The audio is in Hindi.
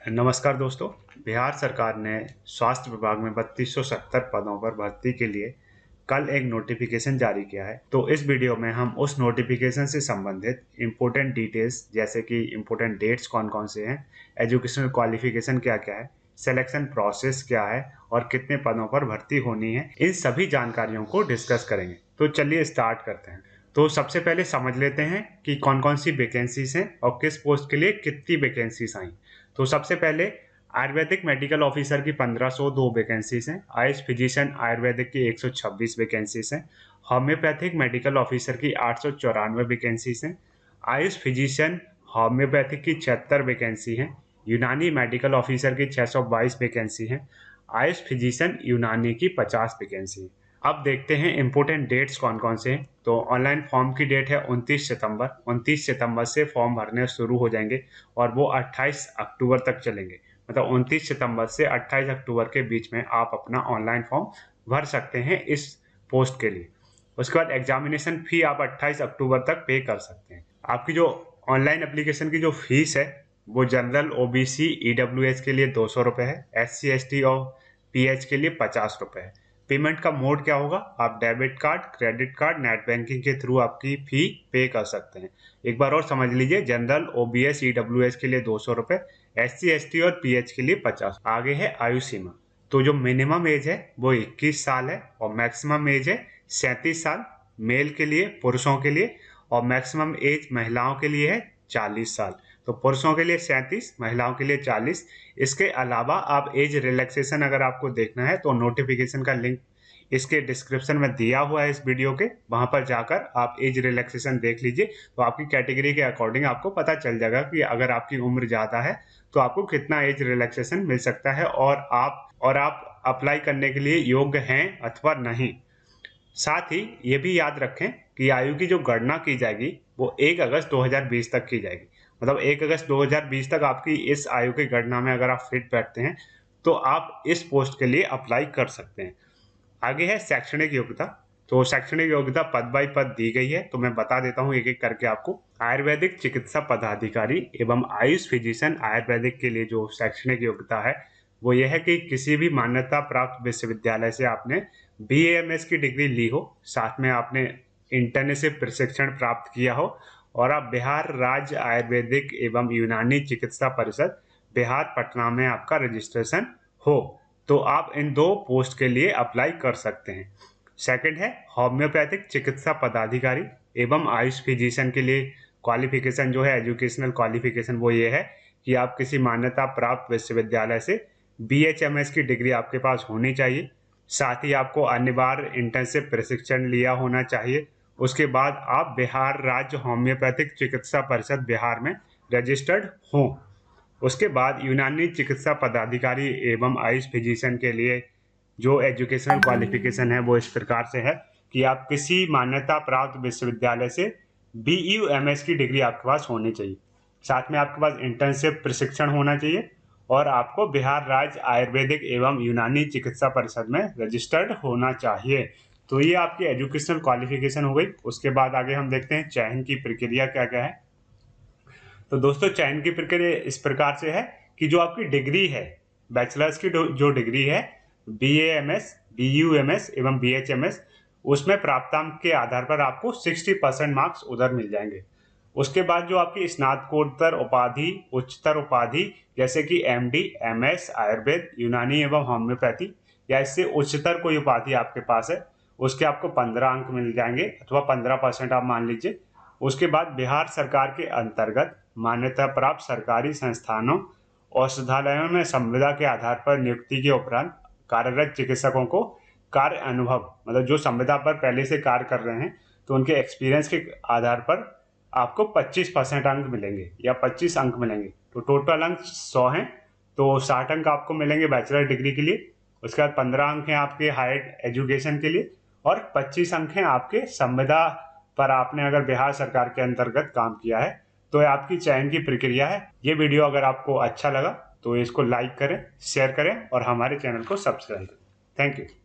नमस्कार दोस्तों। बिहार सरकार ने स्वास्थ्य विभाग में 3270 पदों पर भर्ती के लिए कल एक नोटिफिकेशन जारी किया है। तो इस वीडियो में हम उस नोटिफिकेशन से संबंधित इम्पोर्टेंट डिटेल्स जैसे कि इम्पोर्टेंट डेट्स कौन कौन से हैं, एजुकेशनल क्वालिफिकेशन क्या क्या है, सिलेक्शन प्रोसेस क्या है और कितने पदों पर भर्ती होनी है, इन सभी जानकारियों को डिस्कस करेंगे। तो चलिए स्टार्ट करते हैं। तो सबसे पहले समझ लेते हैं कि कौन कौन सी वैकेंसीज हैं और किस पोस्ट के लिए कितनी वैकेंसीज आई। तो सबसे पहले आयुर्वेदिक मेडिकल ऑफिसर की 1502 वैकेंसीज हैं। आयुष फिजिशियन आयुर्वेदिक की 126 वैकेंसीज हैं। होम्योपैथिक मेडिकल ऑफिसर की 894 वैकेंसीज हैं। आयुष फिजिशियन होम्योपैथिक की 76 वैकेंसी हैं। यूनानी मेडिकल ऑफिसर की 622 वैकेंसी हैं। आयुष फिजिशियन यूनानी की 50 वैकेंसी है। अब देखते हैं इंपोर्टेंट डेट्स कौन कौन से हैं। तो ऑनलाइन फॉर्म की डेट है 29 सितंबर। 29 सितंबर से फॉर्म भरने शुरू हो जाएंगे और वो 28 अक्टूबर तक चलेंगे। मतलब 29 सितंबर से 28 अक्टूबर के बीच में आप अपना ऑनलाइन फॉर्म भर सकते हैं इस पोस्ट के लिए। उसके बाद एग्जामिनेशन फी आप 28 अक्टूबर तक पे कर सकते हैं। आपकी जो ऑनलाइन एप्लीकेशन की जो फीस है वो जनरल, ओबीसी, ईडब्ल्यूएस के लिए 200 रुपये है। एससी, एसटी और पीएच के लिए 50 रुपये है। पेमेंट का मोड क्या होगा? आप debit card, credit card, net banking के थ्रू आपकी फी पे कर सकते हैं। एक बार और समझ लीजिए, जनरल, ओबीएस, ईडब्ल्यूएस के लिए 200 रुपये, एससी, एसटी और पीएच के लिए 50। आगे है आयु सीमा। तो जो मिनिमम एज है वो 21 साल है और मैक्सिमम एज है 37 साल मेल के लिए, पुरुषों के लिए, और मैक्सिमम एज महिलाओं के लिए है 40 साल। तो पुरुषों के लिए 37, महिलाओं के लिए 40। इसके अलावा आप एज रिलैक्सेशन अगर आपको देखना है तो नोटिफिकेशन का लिंक इसके डिस्क्रिप्शन में दिया हुआ है इस वीडियो के, वहां पर जाकर आप एज रिलैक्सेशन देख लीजिए। तो आपकी कैटेगरी के अकॉर्डिंग आपको पता चल जाएगा कि अगर आपकी उम्र ज़्यादा है तो आपको कितना एज रिलैक्सेशन मिल सकता है और आप अप्लाई करने के लिए योग्य हैं अथवा नहीं। साथ ही ये भी याद रखें कि आयु की जो गणना की जाएगी वो 1 अगस्त 2020 तक की जाएगी। मतलब 1 अगस्त 2020 तक आपकी इस आयु की गणना में अगर आप फिट बैठते हैं तो आप इस पोस्ट के लिए अप्लाई कर सकते हैं। आगे है शैक्षणिक योग्यता। तो शैक्षणिक योग्यता पद बाई पद दी गई है, तो मैं बता देता हूँ एक एक करके आपको। आयुर्वेदिक चिकित्सा पदाधिकारी एवं आयुष फिजिशियन आयुर्वेदिक के लिए जो शैक्षणिक योग्यता है वो यह है कि किसी भी मान्यता प्राप्त विश्वविद्यालय से आपने बीएएमएस की डिग्री ली हो, साथ में आपने इंटर्नशिप प्रशिक्षण प्राप्त किया हो और आप बिहार राज्य आयुर्वेदिक एवं यूनानी चिकित्सा परिषद बिहार पटना में आपका रजिस्ट्रेशन हो, तो आप इन दो पोस्ट के लिए अप्लाई कर सकते हैं। सेकंड है होम्योपैथिक चिकित्सा पदाधिकारी एवं आयुष फिजिशियन के लिए क्वालिफिकेशन जो है, एजुकेशनल क्वालिफिकेशन, वो ये है कि आप किसी मान्यता प्राप्त विश्वविद्यालय से बीएचएमएस की डिग्री आपके पास होनी चाहिए। साथ ही आपको अन्य बार इंटर्नशिप प्रशिक्षण लिया होना चाहिए। उसके बाद आप बिहार राज्य होम्योपैथिक चिकित्सा परिषद बिहार में रजिस्टर्ड हों। उसके बाद यूनानी चिकित्सा पदाधिकारी एवं आयुष फिजिशियन के लिए जो एजुकेशनल क्वालिफिकेशन है वो इस प्रकार से है कि आप किसी मान्यता प्राप्त विश्वविद्यालय से बीयूएमएस की डिग्री आपके पास होनी चाहिए। साथ में आपके पास इंटर्नशिप प्रशिक्षण होना चाहिए और आपको बिहार राज्य आयुर्वेदिक एवं यूनानी चिकित्सा परिषद में रजिस्टर्ड होना चाहिए। तो ये आपकी एजुकेशनल क्वालिफिकेशन हो गई। उसके बाद आगे हम देखते हैं चयन की प्रक्रिया क्या क्या है। तो दोस्तों चयन की प्रक्रिया इस प्रकार से है कि जो आपकी डिग्री है, बैचलर्स की जो डिग्री है, बीएएमएस, बीयूएमएस एवं बीएचएमएस, उसमें प्राप्तांक के आधार पर आपको 60% मार्क्स उधर मिल जाएंगे। उसके बाद जो आपकी स्नातकोत्तर उपाधि, उच्चतर उपाधि जैसे कि एमडी, एमएस आयुर्वेद, यूनानी एवं होम्योपैथी या इससे उच्चतर कोई उपाधि आपके पास है, उसके आपको 15 अंक मिल जाएंगे अथवा 15% आप मान लीजिए। उसके बाद बिहार सरकार के अंतर्गत मान्यता प्राप्त सरकारी संस्थानों, औषधालयों में संविदा के आधार पर नियुक्ति के उपरांत कार्यरत चिकित्सकों को कार्य अनुभव, मतलब जो संविदा पर पहले से कार्य कर रहे हैं तो उनके एक्सपीरियंस के आधार पर आपको 25% अंक मिलेंगे या 25 अंक मिलेंगे। तो टोटल अंक 100 हैं, तो 60 अंक आपको मिलेंगे बैचलर डिग्री के लिए। उसके बाद 15 अंक हैं आपके हायर एजुकेशन के लिए और 25 अंक हैं आपके संविदा पर आपने अगर बिहार सरकार के अंतर्गत काम किया है। तो ये आपकी चयन की प्रक्रिया है। ये वीडियो अगर आपको अच्छा लगा तो इसको लाइक करें, शेयर करें और हमारे चैनल को सब्सक्राइब करें। Thank you.